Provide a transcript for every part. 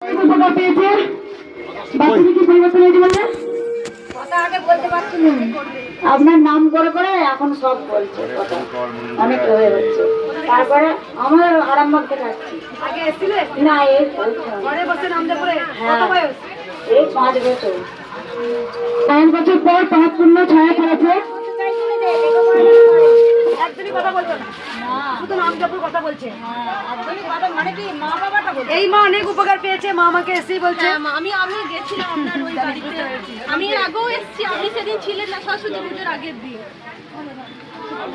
উপকার পেয়েছে। বাচ্চাদের কি পরিবর্তন হয়েছে বললেন? আপনার নাম করে করে এখন সব বলছে, অনেক হয়ে যাচ্ছে। তারপরে আমার আরামবাগ থেকে আসছি। আগে এসেছিলে? না, এই ঘরে বসে নামতে পড়ে কত বয়স? এই 5 বছর। 5 বছর পর 5 পূর্ণ 6 পড়েছে। একদমই কথা বলছো না, শুধু নাম জপের কথা বলছে। মানে কি মা বাবাটা বলছে? এই মা অনেক উপকার পেয়েছে, মা আমাকে এসেই বলছে। আমি গেছিলাম আপনার ওই বাড়িতে, আমি এর আগেও এসেছি, আপনি সেদিন ছিলেন না সরস্বতী পুজোর আগের দিন।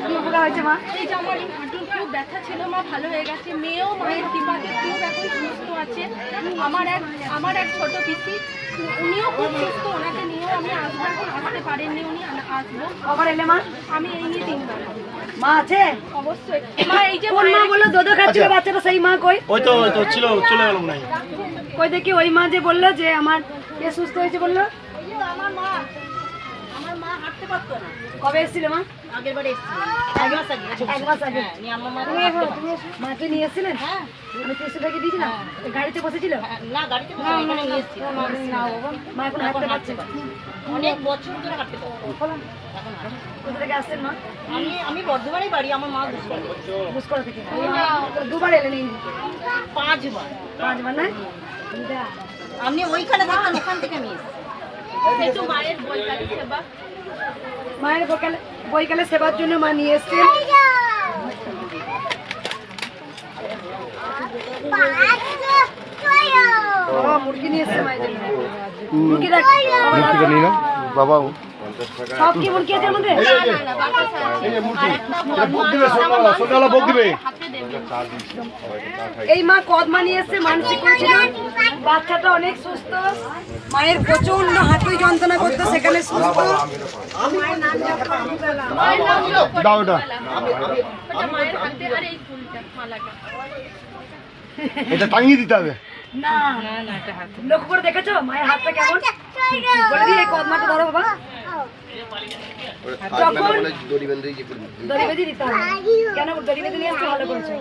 কি উপকার হয়েছে মা? এই যে আমার এই হাঁটুর খুব ব্যথা ছিল, মা ভালো হয়ে গেছে। মেয়েও মায়ের কৃপাতে খুব এখন সুস্থ আছে। আমার এক ছোট পিসি, উনিও খুব সুস্থ, ওনাকে নিয়েও আমি আসবো, এখন আসতে পারেননি উনি, আসবো। কবার এলে মা? আমি এই নিয়ে 3 বার। মা আছে? অবশ্যই মা, এই যে কোন মা বললো দুধ খাচ্ছিল বাচ্চাটা, সেই মা কই? ওই তো ছিল, চলে গেল নাই। কই দেখি ওই মা যে বললো যে আমার কে সুস্থ হয়েছে বললো। আমার মা হাঁটতে পারতো না। কবে এসেছিল মা? আগের বারে এসেছিল, 1 মাস আগে। নিয়ে আমার মা মাকে নিয়ে এসেছিলেন? হ্যাঁ আমি টেস্টটাকে দিয়েছিলাম, গাড়িতে বসেছিল। না, গাড়িতে বসে এখানে নিয়ে এসেছি। মা এখন হাঁটতে পারছে না। অনেক বছর ধরে হাঁটতে পারতো। কোথা থেকে আসছেন মা? আমি বর্ধমানেই বাড়ি, আমার মা বুসকরা থেকে। দুবার এলেন এই 5 বার। 5 বার না? আপনি ওইখানে থাকতেন, ওখান থেকে আমি এসেছি। মায়ের বৈকালিক সেবা, মায়ের বৈকালে সেবার জন্য মা নিয়ে এসছেন। মুরগি নিয়ে এসছে মায়ের জন্য। মুরগি দেখ বাবা সব কি মুরগি আছে আমাদের? সন্ধ্যাবেলা ভোগ দিবে। এই মা কদমা নিয়ে এসছে, মানসিক করেছিল। বাচ্চাটা অনেক সুস্থ, মায়ের প্রচন্ড হাঁটু যন্ত্রণা করতো, সেখানে সুস্থ। মায়ের নাম দাও এটা, মায়ের হাতে, আর এই ফুলটা মালাটা এটা টাঙিয়ে দিতে হবে। না, লক্ষ্য করে দেখেছো মায়ের হাতটা কেমন? বলে দিই এই কদমাটা ধরো বাবা। যখন দড়ি বেঁধে দিতে হবে। কেন দড়ি বেঁধে নিয়ে আসতে ভালো করেছো?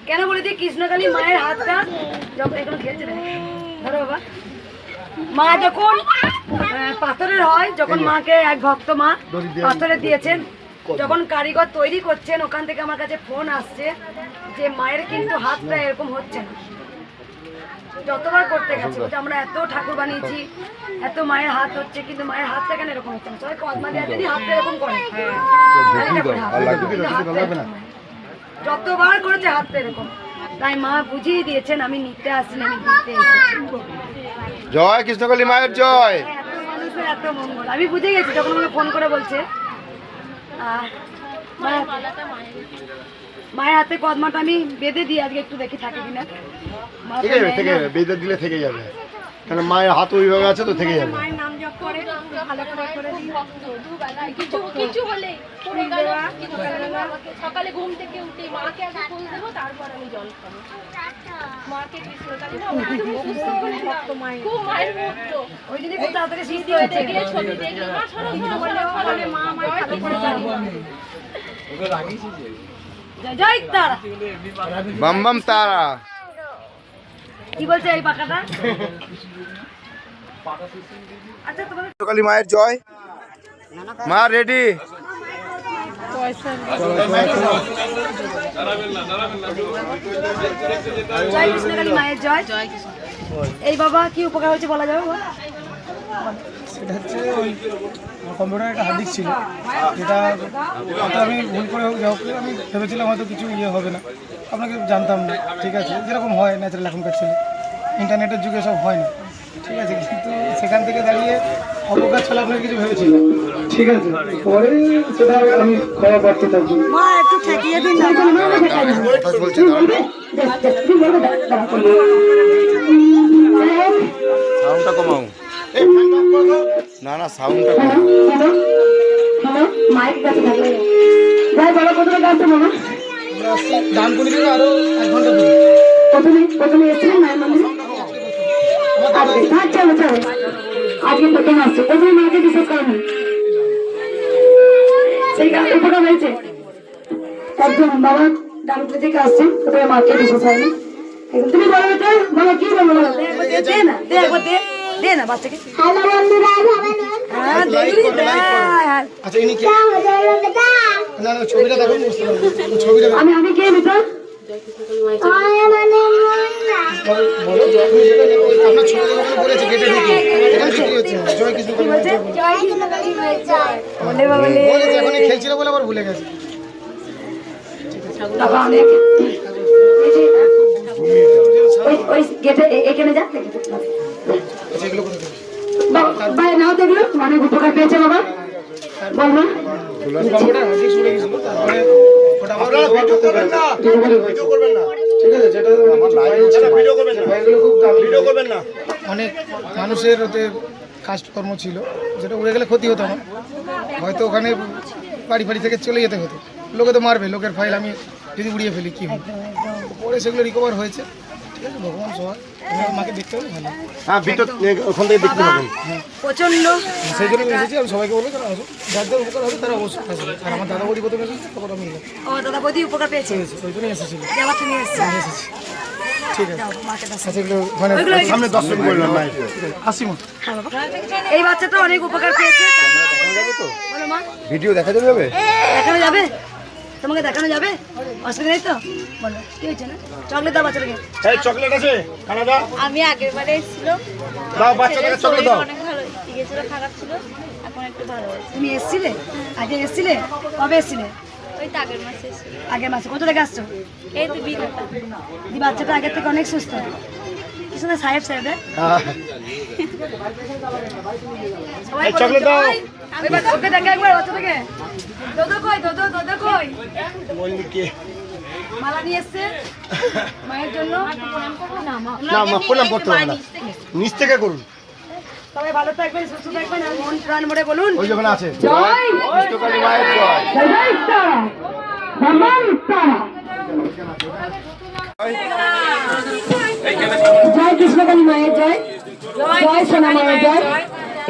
কেন বলে দিই, কৃষ্ণকালী মায়ের হাতটা যখন এগুলো খেলছে না, ধরো বাবা। মা যখন পাথরের হয়, যখন মাকে এক ভক্ত মা পাথরে দিয়েছেন, যখন কারিগর তৈরি করছেন, ওখান থেকে আমার কাছে ফোন আসছে যে মায়ের কিন্তু হাতটা এরকম হচ্ছে না। যতবার করতে গেছে, আমরা এত ঠাকুর বানিয়েছি, এত মায়ের হাত হচ্ছে, কিন্তু মায়ের হাতটা কেন এরকম হচ্ছে না? সবাই কদমা দেওয়া যদি হাতটা এরকম করে, যতবার করেছে হাতটা এরকম। তাই মা বুঝিয়ে দিয়েছেন, আমি নিতে আসিনি, আমি দিতে এসেছি। জয় কৃষ্ণকালী মায়ের জয়। এত মানুষের এত মঙ্গল আমি বুঝে গেছি যখন আমাকে ফোন করে বলছে। মায়ের হাতে কদমাটা আমি বেঁধে দিই, আজকে একটু দেখি থাকে কিনা। থেকে যাবে, থেকে যাবে, বেঁধে দিলে থেকে যাবে, কারণ মায়ের হাত ওইভাবে আছে তো থেকে যাবে। মায়ের নাম জপ করে ভালো করে দিই। কিছু হলে পড়ে গেল, সকালে ঘুম থেকে উঠে মাকে আগে ফুল দেবো, তারপর আমি জল খাবো। মাকে কৃষ্ণকালী খুব মায়ের ভক্ত। ওই জন্য খুব তাড়াতাড়ি সুস্থ ভিডিও হয়েছে। দেখে, ছবি দেখে মা মা আমার ভালো করে জানি। জয় জয় তারা। বাম বাম তারা। কি বলছে এই পাকাটা? আচ্ছা তোমাদের কৃষ্ণকালী মায়ের জয়। মা রেডি। জয় কৃষ্ণকালী মায়ের জয়। এই বাবা কি উপকার হয়েছে বলা যাবে? সেটা হচ্ছে ওই কম্পিউটার একটা হার্ড ডিস্ক ছিল, যেটা হয়তো আমি ভুল করে হোক যা হোক আমি ভেবেছিলাম হয়তো কিছু ইয়ে হবে না, আপনাকে জানতাম না, ঠিক আছে, যেরকম হয় ন্যাচারাল এখনকার ছেলে, ইন্টারনেটের যুগে সব হয় না, ঠিক আছে, কিন্তু সেখান থেকে দাঁড়িয়ে অপকার ছাড়া আপনার কিছু ভেবেছিল, ঠিক আছে, পরে সেটা আমি খাওয়া পারতে থাকি। মা একটু ঠেকিয়ে দিন না। সাউন্ডটা কমাও। না না, সাউন্ডটা কমাও। মায়ের কাছে থাকলে যাই বলো, কোথায় গাছ মামা? ডানকুনি থেকে আরো 1 ঘন্টা দূরে। প্রথমে এসেছিলেন মায়ের মন্দিরে? চলো চলো, আজকে প্রথম আসছে, প্রথমে মাকে বিশ্বাস করেন, সেই উপকার হয়েছে। একজন বাবা ডানকুনি থেকে আসছেন, প্রথমে মাকে বিশ্বাস হয়নি, তুমি বলো তো, বলো কি বলবো? দে না, দে একবার দে, দে না বাচ্চাকে। হ্যালো বন্ধুরা, সবাই হ্যাঁ, দেখলি? হ্যাঁ। আচ্ছা ইনি কে? না না ছবিটা দেখো বুঝতে পারবো। ছবিটা দেখো। আমি কে মিতা? বলো তুমি যেটা দেখো, আপনার ছবি দেখো বলেছে গেটে ঢুকে এখানে ছুটি হচ্ছে জয় কৃষ্ণ কালী মায়ের জয় বলে বাবলে। বলেছে এখনই খেলছিল বলে আবার ভুলে গেছে। বাবা অনেক। ওই গেটে এখানে যা। আচ্ছা এগুলো করে দেবো। ভাই নাও দেখলো অনেক উপকার পেয়েছে বাবা, বল না? কম্পিউটার হার্ডডিস্ক উড়ে গেছিল তারপরে ওটা আবার ভিডিও করবেন না, ভিডিও করবেন না, ঠিক আছে যেটা ভিডিও করবেন না, এগুলো খুব দামি ভিডিও করবেন না। অনেক মানুষের ওতে কাজকর্ম ছিল যেটা উড়ে গেলে ক্ষতি হতো না, হয়তো ওখানে বাড়ি ফাড়ি থেকে চলে যেতে হতো, লোকে তো মারবে, লোকের ফাইল আমি যদি উড়িয়ে ফেলি কী হবে, পরে সেগুলো রিকভার হয়েছে। ঠিক আছে ভগবান সবাই মাকে দেখতে হবে ভালো, হ্যাঁ ভিতর ওখান থেকে দেখতে পাবেন। প্রচন্ড সেই জন্য আমি এসেছি। আমি সবাইকে বলবো যারা আসো, যাদের উপকার হবে তারা অবশ্যই আসবে। আর আমার দাদা বৌদি প্রথমে এসেছে তখন আমি এলাম, ও দাদা বৌদি উপকার পেয়েছে, ওই জন্যই এসেছিল। আবার তুমি এসছো। এসেছি ঠিক আছে। যাও, মাকে দাও। আচ্ছা এগুলো মানে ওইগুলো সামনে দর্শন করলাম ভাই। আসি মা। এই বাচ্চাটা অনেক উপকার পেয়েছে। বলো মা, ভিডিও দেখা যাবে? দেখানো যাবে? তোমাকে দেখানো যাবে? অসুবিধা নেই তো? বলো কি হয়েছে না? চকলেট দাও বাচ্চাটাকে। এই চকলেট আছে কানাডা, আমি আগের বারে এসেছিলাম, দাও বাচ্চাটাকে চকলেট দাও। অনেক ভালো গিয়েছিল, খারাপ ছিল, এখন একটু ভালো হয়েছে। তুমি এসছিলে? আগে এসছিলে? কবে এসছিলে? ওই তো আগের মাসে এসেছিল। আগের মাসে। কোথা থেকে আসছো? এই তো বিঘাটা। দি বাচ্চাটা আগের থেকে অনেক সুস্থ। কি সুন্দর সাহেব সাহেব রে। হ্যাঁ সবাই এই চকলেট দাও। এবার ওকে দেখে একবার বাচ্চাটাকে। দোদো কই? দোদো দোদো কই? বলনি কে? মালা নিয়ে এসছে মায়ের জন্য। না মা প্রণাম করতে হবে না, নিচ থেকে করুন। সবাই ভালো থাকবেন, সুস্থ থাকবেন আর মন প্রাণ ভরে বলুন ওই যেখানে আছে জয় কৃষ্ণকালী মায়ের জয়। জয় তারা, ভগবান তারা। জয় কৃষ্ণকালী মায়ের জয়, জয় সোনা মায়ের জয়।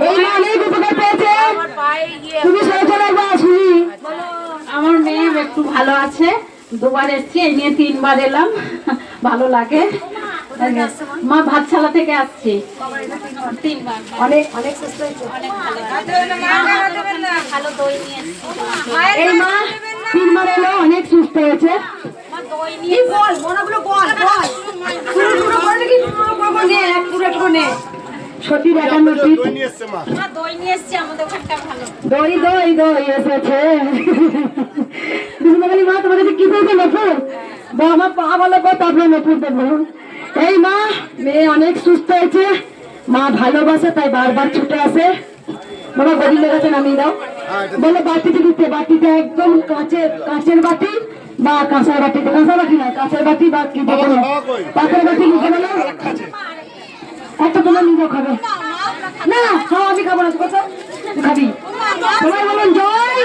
এই মা অনেক উপকার পেয়েছে, তুমি সচল একবার শুনি। আমার মেয়ে একটু ভালো আছে, দুবার এসছি, এই নিয়ে 3 বার এলাম, ভালো লাগে। মা ভাতশালা থেকে আসছি, 3 বার। অনেক অনেক সুস্থ হয়েছে। ভালো দই নিয়ে এসেছি। এই মা 3 বার এলো, অনেক সুস্থ হয়েছে। কি বল মনাগুলো বল বল পুরো পুরো বল নাকি পুরো পুরো নে এক পুরো একটু নে। সতী দেখানো ঠিক। দই নিয়ে এসছে মা। দই নিয়ে এসেছি, আমাদের ওখানটা ভালো। দই দই দই এসেছে। কৃষ্ণকালী মা তোমার কাছে কি পেয়েছে? নপুর আমার পা ভালো করে তারপরে নপুর দেবো। এই মা মেয়ে অনেক সুস্থ হয়েছে, মা ভালোবাসে তাই বারবার ছুটে আসে। বাবা গরিবের কাছে নামিয়ে দাও। বলে বাটিতে দিতে, বাটিতে একদম কাঁচের বাটি বা কাঁসার বাটিতে, কাঁসার বাটি না কাঁচের বাটি বা কি যে কোনো পাথরের বাটি লিখে বলো একটা তোমার নিজেও খাবে না। খাও, আমি খাবো না, কত খাবি? সবাই বলুন জয়।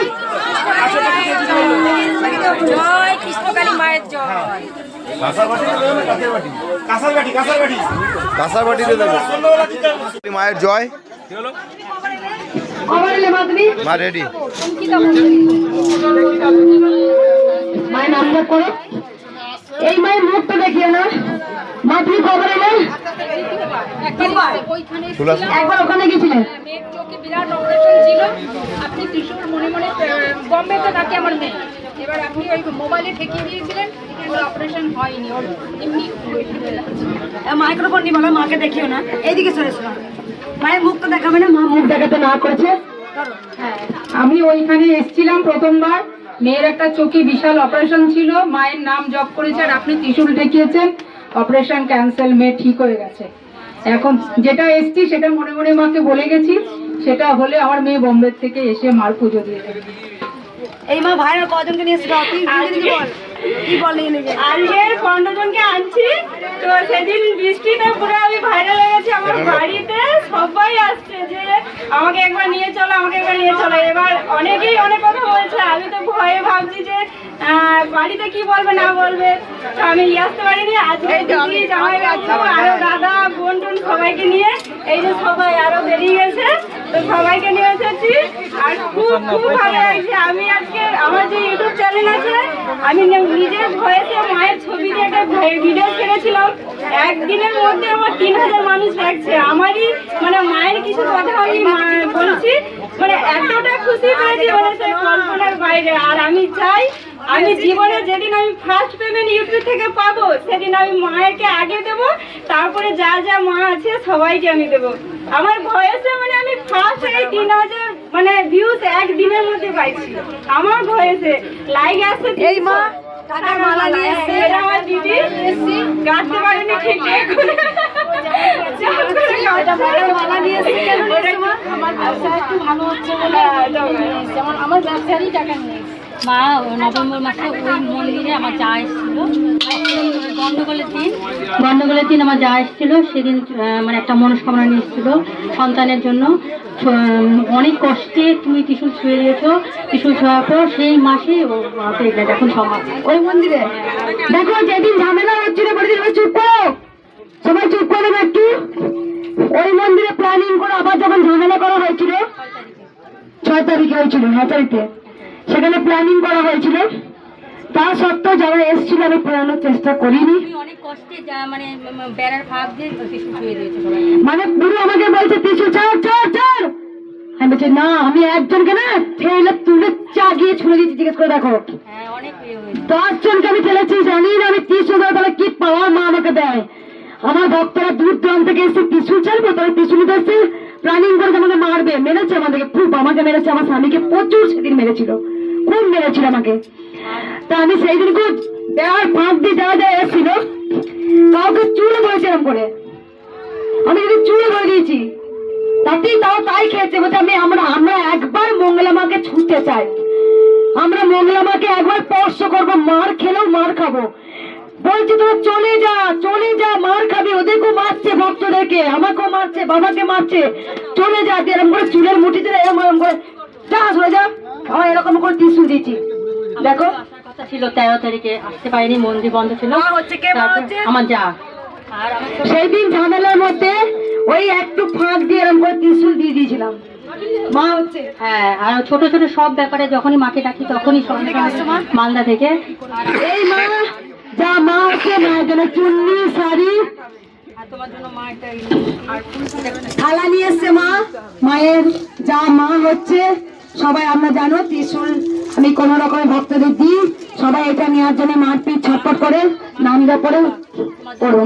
জয় কৃষ্ণকালী মায়ের জয়। কাঁসার বাটিতে দেবো। মায়ের জয়। আবার এলে মা তুমি, মা রেডি। মায়ের নাম জপ করো। এই মায়ের মুখ তো দেখিও না। মা তুমি খবর এলে ওইখানে একবার ওখানে গেছিলেন। মেয়ের চোখে বিরাট অপারেশন ছিল, আপনি ত্রিশুর মনে মনে বম্বেতে থাকে আমার মেয়ে, এবার আপনি ওই মোবাইলে ঠেকিয়ে দিয়েছিলেন, ওর অপারেশন হয়নি, ওর এমনি মাইক্রোফোন নিয়ে বলো, মাকে দেখিও না, এইদিকে সরে শোনা। মায়ের মুখ তো দেখাবে না, মা মুখ দেখাতে না করেছে। আমি ওইখানে এসেছিলাম প্রথমবার, মেয়ের একটা চোখে বিশাল অপারেশন ছিল, মায়ের নাম জপ করেছে আর আপনি ত্রিশূল ঠেকিয়েছেন, অপারেশন ক্যান্সেল, মেয়ে ঠিক হয়ে গেছে। এখন যেটা এসছি সেটা মনে মনে মাকে বলে গেছি, সেটা হলে আমার মেয়ে বোম্বে থেকে এসে মার পুজো দিয়ে দেবে। এই মা ভাইয়ের কজনকে নিয়ে এসেছিল? কি বল নিয়ে নিয়ে আজকে 15 জনকে আনছি, তো সেদিন বৃষ্টিতে পুরো আমি ভাইরাল হয়ে গেছি, আমার বাড়িতে সবাই আসছে যে আমাকে একবার নিয়ে চলো, আমাকে একবার নিয়ে চলো। এবার অনেকেই অনেক কথা বলছে, আমি তো ভয়ে ভাবছি যে বাড়িতে কি বলবে না বলবে, তো আমি নিয়ে আসতে পারিনি। আজকে দিদি, জামাই বাবু, আরো দাদা বোন টোন সবাইকে নিয়ে এই যে সবাই আরো বেরিয়ে গেছে, তো সবাইকে নিয়ে এসেছি আর খুব খুব ভালো লাগছে। আমি আজকে আমার যে ইউটিউব চ্যানেল আছে, আমি নিজের ভয়েসে মায়ের ছবি দিয়ে একটা ভিডিও ছেড়েছিলাম। একদিনের মধ্যে আমার 3000 মানুষ দেখছে। আমারই মানে মায়ের কিছু কথা আমি বলছি, মানে এতটা খুশি পেয়েছি মানে সে কল্পনার বাইরে। আর আমি চাই আমি জীবনে যেদিন আমি ফার্স্ট পেমেন্ট ইউটিউব থেকে পাবো, সেদিন আমি মায়েরকে আগে দেবো, তারপরে যা যা মা আছে সবাইকে আমি দেবো। আমার ভয়েসে মানে আমি ফার্স্ট এই 3000 মানে ভিউজ একদিনের মধ্যে পাইছি আমার ভয়েসে। লাইক আসছে এই মা টাকার মালা নিয়ে এসেছে। এটা আমার দিদি গাঁথতে পারেনি ঠিক মালা নিয়ে এসেছে কেন নিয়েছে মা? আমার ব্যবসা একটু ভালো হচ্ছে বলে যেমন আমার ব্যবসারই টাকা নেই। মা নভেম্বর মাসে ওই মন্দিরে আমার যা এসেছিল, গন্ডগোলের দিন আমার যা এসেছিল, সেদিন মানে একটা মনস্কামনা নিয়ে এসেছিল সন্তানের জন্য। অনেক কষ্টে তুমি ত্রিশূল ছুঁয়ে দিয়েছো, ত্রিশূল ছোঁয়ার পর সেই মাসে ও এখন সমাজ ওই মন্দিরে। দেখো যেদিন ঝামেলা হচ্ছিল চুপ করো, সবাই চুপ করে দেবে একটু। ওই মন্দিরে প্ল্যানিং করে আবার যখন ঝামেলা করা হয়েছিল 6 তারিখে হয়েছিল, 9 তারিখে সেখানে প্ল্যানিং করা হয়েছিল। তা সত্ত্বেও যারা এসেছিল আমি পড়ানোর চেষ্টা করিনি। অনেক কষ্টে মানে বেড়ার ভাগ দিয়ে ত্রিশূল ছুঁয়ে দিয়েছে মানে পুরো আমাকে বলছে ত্রিশূল ছাড় ছাড় ছাড়। আমি বলছি না, আমি একজনকে না ঠেলে তুলে চাগিয়ে ছুঁড়ে দিয়েছি। জিজ্ঞেস করে দেখো 10 জনকে আমি ঠেলেছি। জানি না আমি ত্রিশূল তাহলে কি পাওয়ার মা আমাকে দেয়। আমার ভক্তরা দূর দূরান্ত থেকে এসে ত্রিশূল ছাড়বো, তারা ত্রিশূল এসে প্ল্যানিং করে আমাকে মারবে, মেরেছে আমাদেরকে খুব, আমাকে মেরেছে, আমার স্বামীকে প্রচুর সেদিন মেরেছিল, খুব মেরেছিল আমাকে। তা আমি সেই দিন খুব দেওয়ার ফাঁক দিয়ে যাওয়া যায় এসেছিল, কাউকে চুলে বলেছিলাম করে, আমি যদি চুলে বলে দিয়েছি তাতেই তাও তাই খেয়েছে। বলছে আমরা একবার মঙ্গলা মাকে ছুঁতে চাই, আমরা মঙ্গলা মাকে একবার স্পর্শ করবো, মার খেলেও মার খাবো। বলছি তোরা চলে যা মার খাবি, ওদেরকেও মারছে, ভক্তদেরকে, আমাকেও মারছে, বাবাকে মারছে, চলে যা। এরকম করে চুলের মুঠিতে এরকম করে যা চলে যা। আমার এরকম করে ত্রিশূল দিয়েছি। দেখো কথা ছিল 13 তারিখে আসতে পারিনি, মন্দির বন্ধ ছিল। আমার যা আর সেই দিন ঝামেলার মধ্যে ওই একটু ফাঁক দিয়ে এরকম করে ত্রিশূল দিয়ে দিয়েছিলাম। মা হচ্ছে হ্যাঁ, আর ছোট ছোট সব ব্যাপারে যখনই মাকে ডাকি তখনই মালদা থেকে এই মা যা মা হচ্ছে, মায়ের জন্য চুন্নি শাড়ি আর তোমার জন্য মা একটা থালা নিয়ে এসছে। মা মায়ের যা মা হচ্ছে সবাই আমরা জানো ত্রিশূল আমি কোন রকমের ভক্তদের দিই, সবাই এটা নেওয়ার জন্য মারপিট ছটপট করে নাম যা পড়ে পড়বো।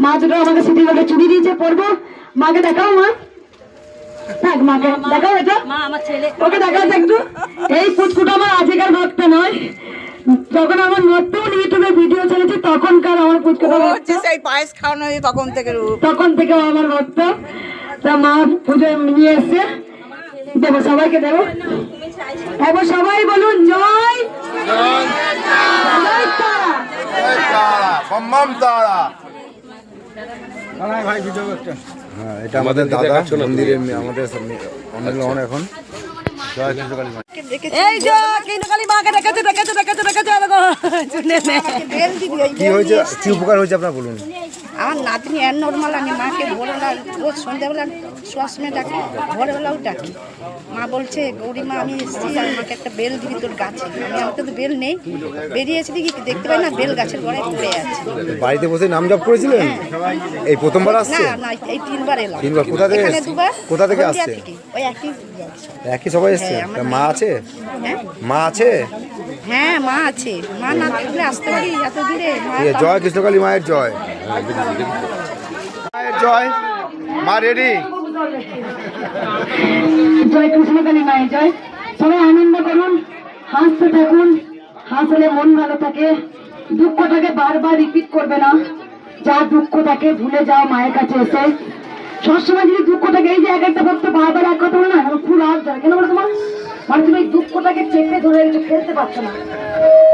মা দুটো আমাকে স্মৃতি বলে চুরি দিয়েছে, পড়বো। মাকে দেখাও মা, থাক মাকে দেখাও, এটা ওকে দেখাও একটু। এই পুচকুটা আমার আজকের ভক্ত নয়, যখন আমার নতুন ইউটিউবে ভিডিও চলেছে তখনকার আমার পুচকুটা হচ্ছে সেই পায়েস খাওয়ানো, তখন থেকে আমার ভক্ত। তা মা পুজো নিয়ে এসছে, দেবো সবাইকে দেবো। এবার সবাই বলুন জয় জয় তারা। ভাই ভিডিও করতে। হ্যাঁ, এটা আমাদের দাদা মন্দিরের আমাদের অনিল এখন এই যে কিনকালি মাকে দেখেছে কি হয়েছে, কি উপকার হয়েছে আপনার বলুন। আমার নাতনি এর নর্মাল, আমি মাকে ভোরবেলা রোজ সন্ধ্যাবেলা শোয়ার সময় ডাকি, ভোরবেলাও ডাকি। মা বলছে গৌরীমা আমি এসেছি, আর মাকে একটা বেল দিবি তোর গাছে। আমার তো বেল নেই, বেরিয়েছি দেখি দেখতে পাই না, বেল গাছের গোড়ায় পড়ে আছে। বাড়িতে বসে নাম জপ করেছিলেন? এই প্রথমবার আসছে? না না, এই 3বার এলাম। 3বার? কোথা থেকে কোথা থেকে আসছে? ওই একই সবাই এসছে। মা আছে? মা আছে? হ্যাঁ মা আছে, মা না থাকলে আসতে পারি এত দূরে। জয় কৃষ্ণকালী মায়ের জয়, মায়ের জয়। মা রেডি? জয় কৃষ্ণকালী মায়ের জয়। সবাই আনন্দ করুন, হাসতে থাকুন, হাসলে মন ভালো থাকে। দুঃখটাকে বারবার রিপিট করবে না, যা দুঃখ থাকে ভুলে যাও মায়ের কাছে এসে। সবসময় যদি দুঃখটাকে, এই যে এক একটা ভক্ত বারবার এক কথা বলে না, ফুল হাত যায় কেন বলো তোমার, মানে তুমি এই দুঃখটাকে চেপে ধরে রেখে ফেলতে পারছো না।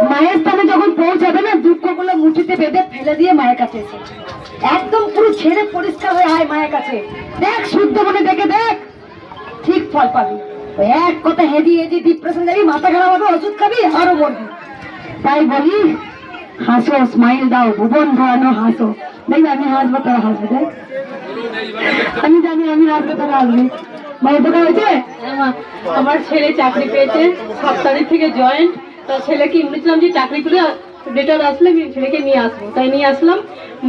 মায়ের স্থানে যখন পৌঁছাবে না, দুঃখগুলো মুঠিতে বেঁধে ফেলে দিয়ে মায়ের কাছে এসে একদম পুরো ছেড়ে পরিষ্কার হয়ে আয় মায়ের কাছে। দেখ শুদ্ধ মনে দেখে দেখ, ঠিক ফল পাবি। ওই এক কথা হেজি হেজি ডিপ্রেশন যাবি, মাথা খারাপ হবে, ওষুধ খাবি, আরো বলবি। তাই বলি হাসো, স্মাইল দাও, ভুবন ধরানো হাসো। দেখবি আমি হাসবো তারা হাসবে, দেখ আমি জানি আমি হাসবো তারা হাসবে। মায়ের দোকান হয়েছে? আমার ছেলে চাকরি পেয়েছে 7 তারিখ থেকে জয়েন্ট। তো ছেলেকে বলেছিলাম যে চাকরি করে ডেটার আসলে আমি ছেলেকে নিয়ে আসবো, তাই নিয়ে আসলাম।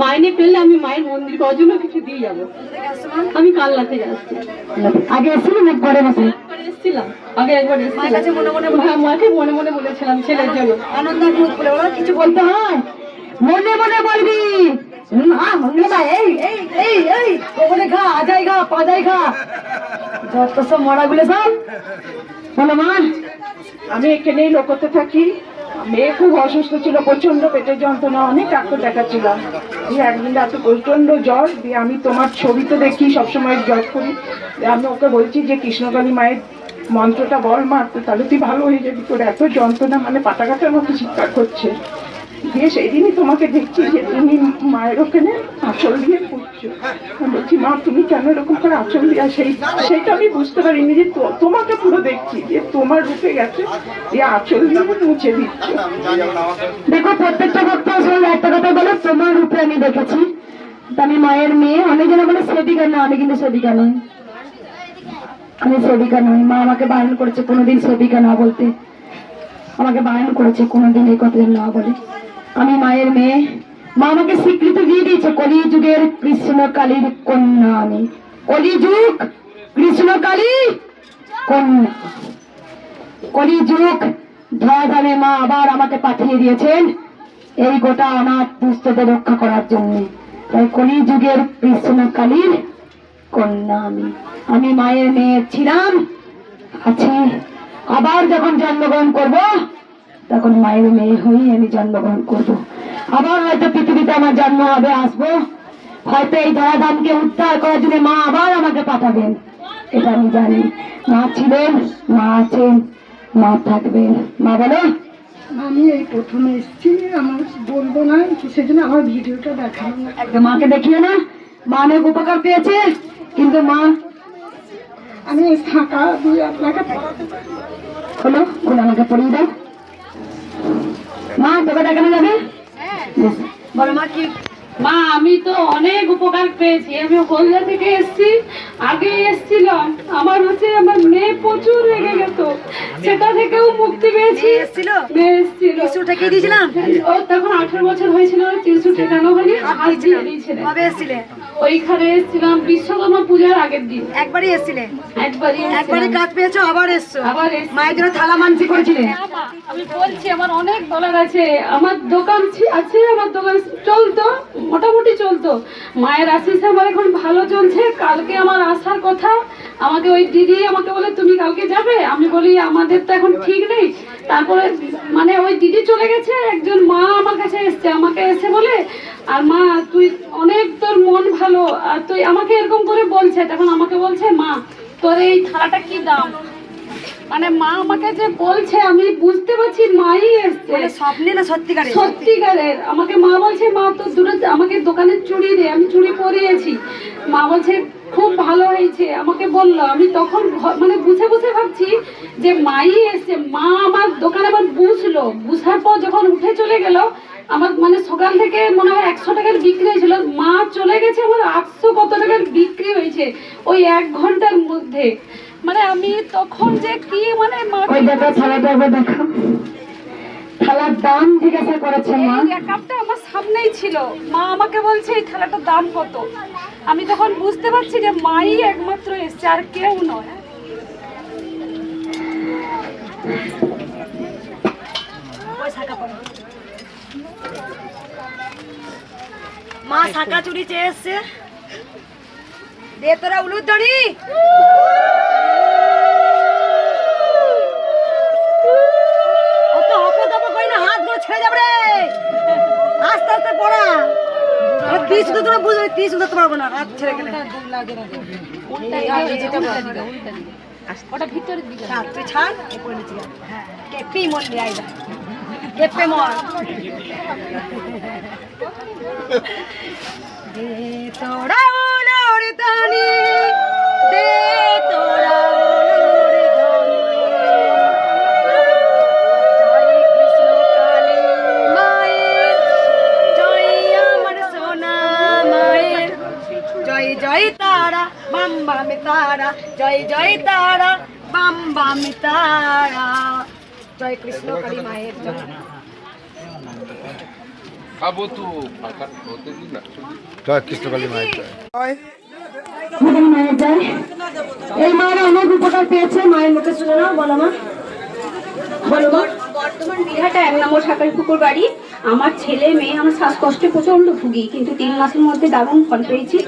মাইনে পেলে আমি মায়ের মন্দির করার জন্য কিছু দিয়ে যাবো। আমি কালনা থেকে আসছি। আগে এসেছিল না পরে মাসে? এসেছিলাম আগে একবার মায়ের কাছে মনে মনে হ্যাঁ, মাকে মনে মনে বলেছিলাম ছেলের জন্য। আনন্দ মুখ বলে ওরা কিছু বলতে হয় মনে মনে বলবি। এই এই এই এই কোমরে খা, আজাই খা, পাজাই খা, যত সব মরাগুলো সব বলো মা। আমি এখানেই লোকতে থাকি। মেয়ে খুব অসুস্থ ছিল, প্রচন্ড পেটের যন্ত্রণা, অনেক ডাক্তার দেখাচ্ছিলাম। দিয়ে একদিন রাতে প্রচন্ড জ্বর, দিয়ে আমি তোমার ছবি তো দেখি, সবসময় জব করি। দিয়ে আমি ওকে বলছি যে কৃষ্ণকালী মায়ের মন্ত্রটা বল মা, তো তাহলে তুই ভালো হয়ে যাবি। তোর এত যন্ত্রণা, মানে পাতা কাটার মতো চিৎকার করছে। দিয়ে সেই দিনই তোমাকে দেখছি যে তুমি মায়ের ওখানে আঁচল দিয়ে পড়ছো। আমি বলছি মা তুমি কেন এরকম করে আঁচল দিয়ে, সেইটা আমি বুঝতে পারিনি যে তোমাকে পুরো দেখছি যে তোমার রূপে গেছে, দিয়ে আঁচল দিয়ে মুছে দিচ্ছ। দেখো প্রত্যেকটা ভক্ত আসলে একটা কথা বলে, তোমার রূপে আমি দেখেছি। তা আমি মায়ের মেয়ে। অনেকজনে বলে সেবিকা, না আমি কিন্তু সেবিকা নই, আমি সেবিকা নই। মা আমাকে বারণ করেছে কোনোদিন সেবিকা না বলতে, আমাকে বারণ করেছে কোনোদিন এই কথা না বলে। আমি মায়ের মেয়ে। মা আমাকে স্বীকৃতি দিয়ে দিয়েছে কলিযুগের কৃষ্ণকালীর কন্যা আমি। কলিযুগ কৃষ্ণকালী কন্যা, কলিযুগ ধরাধামে মা আবার আমাকে পাঠিয়ে দিয়েছেন এই গোটা অনাথ দুস্থদের রক্ষা করার জন্য। তাই কলিযুগের কৃষ্ণকালীর কন্যা আমি। আমি মায়ের মেয়ে ছিলাম, আছি, আবার যখন জন্মগ্রহণ করব তখন মায়ের মেয়ে হয়েই আমি জন্মগ্রহণ করব। আবার হয়তো পৃথিবীতে আমার জন্ম হবে, আসবো, হয়তো এই ধরাধামকে উদ্ধার করার জন্য মা আবার আমাকে পাঠাবেন, এটা আমি জানি। মা ছিলেন, মা আছেন, মা থাকবেন। মা বলো। আমি এই প্রথমে এসেছি, আমার বলবো না সেজন্য আমার ভিডিওটা দেখানো। একদম মাকে দেখিও না, মা অনেক উপকার পেয়েছে, কিন্তু মা আমি ফাঁকা দিয়ে আপনাকে হলো খুলে আমাকে পড়িয়ে দাও। মা তোকে দেখানো যাবে? বলো মা কি মা আমি তো অনেক উপকার পেয়েছি। আমি হলদা থেকে এসেছি, আগে এসেছিলাম, আমার আমার মেয়ে প্রচুর রেগে গেত, সেটা থেকেও মুক্তি পেয়েছি। এসেছিল? মেয়ে এসেছিল, টিস্যু ঠেকিয়ে দিয়েছিলাম। ও তখন 18 বছর হয়েছিল, টিস্যু ঠেকানো হয়নি, হাত দিয়ে দিয়েছিলেন। কবে এসেছিলে? ওইখানে এসেছিলাম বিশ্বকর্মা পূজার আগের দিন। একবারই এসেছিলে? একবারই একবারই কাজ পেয়েছো, আবার এসছো? আবার এসছি। মায়ের জন্য থালা মানসি করেছিলে? আমি বলছি আমার অনেক দোকান আছে, আমার দোকান আছে, আমার দোকান চলতো, মোটামুটি চলতো। মায়ের আশিসে আমার এখন ভালো চলছে। কালকে আমার আসার কথা, আমাকে ওই দিদি আমাকে বলে তুমি কালকে যাবে। আমি বলি আমাদের তো এখন ঠিক নেই। তারপরে মানে ওই দিদি চলে গেছে, একজন মা আমার কাছে এসছে, আমাকে এসে বলে আর মা তুই অনেক, তোর মন ভালো, আর তুই আমাকে এরকম করে বলছে। তখন আমাকে বলছে মা তোর এই থালাটা কি দাম, মানে মা আমাকে যে বলছে আমি বুঝতে পারছি মাই এসছে। স্বপ্নে না সত্যিকারে? সত্যিকারের। আমাকে মা বলছে মা তোর দুটো আমাকে দোকানের চুড়ি দে, আমি চুড়ি পরিয়েছি। মা বলছে খুব ভালো হয়েছে, আমাকে বললো। আমি তখন মানে বুঝে বুঝে ভাবছি যে মাই এসছে। মা আমার দোকানে আবার বুঝলো, বুঝার পর যখন উঠে চলে গেল, আমার মানে সকাল থেকে মনে হয় 100 টাকার বিক্রি হয়েছিল, মা চলে গেছে, আমার 800 কত টাকার বিক্রি হয়েছে ওই 1 ঘন্টার মধ্যে। মানে আমি তখন যে কি মানে ওই দেখা থালাটা একবার দেখাও। থালার দাম জিজ্ঞাসা করেছে মা। এই কাপটা আমার সামনেই ছিল, মা আমাকে বলছে এই থালাটার দাম কত। আমি তখন বুঝতে পারছি যে মাই একমাত্র এসছে, আর কেউ নয়। মা শাঁখা চুরি চেয়ে এসছে, দে তোরা উলুর দড়ি। অত হপদপ করি না, হাতগুলো ছেড়ে যাবে রে, আস্তে আস্তে পড়া। ত্রিশ তো তোরা বুঝবে, 30 ধরতে পারবো না হাত ছেড়ে গেলে। ওটা ভিতরের দিকে তুই ছাড়, পড়ে নিচ্ছি। হ্যাঁ কেপি মন দিয়ে আইবা, কেপে মন। দে তোরা উলুর দড়ি, দে তোরা উলুর দড়ি। জয় কৃষ্ণ কালী মায়ের, জয় আমার সোনা মায়ের, জয় জয় তা তারা বাম বামে তারা, জয় জয় তারা বাম বামে তারা। জয় কৃষ্ণ কালী মায়ের জয়। জয় কৃষ্ণকালী মায়ের জয়। কৃষ্ণকালী মায়ের জয়। এই মায়ের অনেক উপকার পেয়েছে, মায়ের মুখে শুনে নাও। বলো মা, বলো মা। বর্তমান বিহাটা 1 নম্বর সাকারিপুকুর বাড়ি। আমার ছেলে মেয়ে আমার শ্বাসকষ্টে প্রচণ্ড ভুগি, কিন্তু 3 মাসের মধ্যে দারুণ ফল পেয়েছি।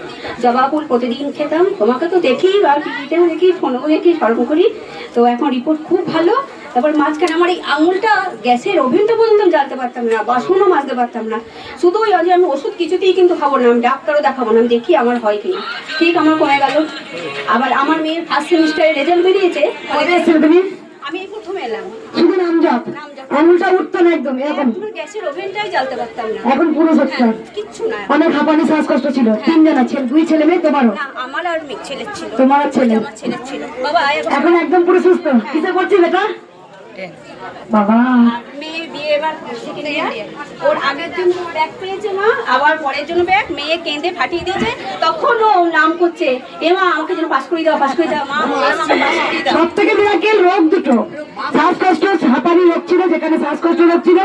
জবা ফুল প্রতিদিন খেতাম, তোমাকে তো দেখি আর টিভিতেও দেখি, ফোনেও দেখি, সর্ব করি। তো এখন রিপোর্ট খুব ভালো। তারপর মাঝখানে আমার এই আঙুলটা গ্যাসের ওভেনটা পর্যন্ত জ্বালতে পারতাম না, বাসনও মাজতে পারতাম না। শুধু ওই যে আমি ওষুধ কিছুতেই কিন্তু খাবো না, আমি ডাক্তারও দেখাবো না, আমি দেখি আমার হয় কিনা। ঠিক আমার কমে গেল। আবার আমার মেয়ের ফার্স্ট সেমিস্টারের রেজাল্ট বেরিয়েছে। তুমি আমি এই প্রথম এলাম। শুধু নাম জপ, আঙুলটা উঠতো না একদম এরকম। গ্যাসের ওভেনটাই জ্বালতে পারতাম না, এখন পুরো সত্যি কিচ্ছু না। অনেক হাঁপানি শ্বাসকষ্ট ছিল। 3 জনা ছেলে, 2 ছেলে মেয়ে। তোমারও? না, আমার আর ছেলে ছিল। তোমার ছেলে? আমার ছেলে ছিল। বাবা এখন একদম পুরো সুস্থ। কিসে করছিস এটা বাবা? মেয়ে বিয়ে এবার সেকেন্ড ইয়ার। ওর আগের জন্য ব্যাগ পেয়েছে মা, আবার পরের জন্য ব্যাগ। মেয়ে কেঁদে ফাটিয়ে দিয়েছে, তখন ও নাম করছে, এ মা আমাকে যেন পাস করে দাও, পাস করে দাও মা, আমাকে পাস করে দাও। সব থেকে মিরাকেল রোগ দুটো, শ্বাসকষ্ট, হাঁপানি রোগ ছিল, যেখানে শ্বাসকষ্ট রোগ ছিল,